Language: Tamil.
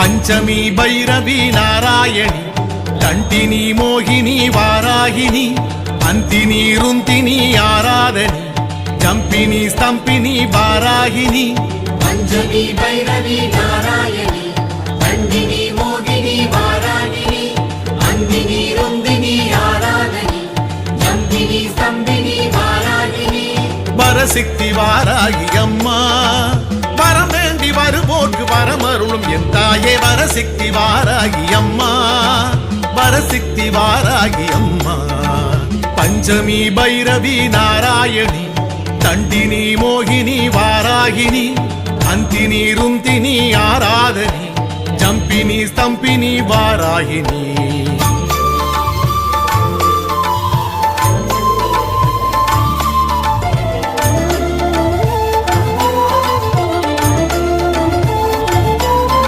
பஞ்சமி பைரவி நாராயணி தண்டினி மோகினி வாராகினி அந்தினி ருந்தினி ஆராதனி ஜம்பினி ஸ்தம்பினி வாராகினி பஞ்சமி பைரவி நாராயணி தண்டினி மோகினி வாராகினி அந்தினி ருந்தினி ஆராதனி ஜம்பினி ஸ்தம்பினி வாராகினி வரசித்தி வாராகி அம்மா வரம் வேண்டி வருவோர்க்கு வரமருளும் என் தாயே வரசித்தி வாராகி அம்மா வரசித்தி வாராகி அம்மா பஞ்சமி பைரவி நாராயணி தண்டினி மோகினி வாராகினி அந்தினி ருந்தினி ஆராதனி ஜம்பினி ஸ்தம்பினி வாராகினி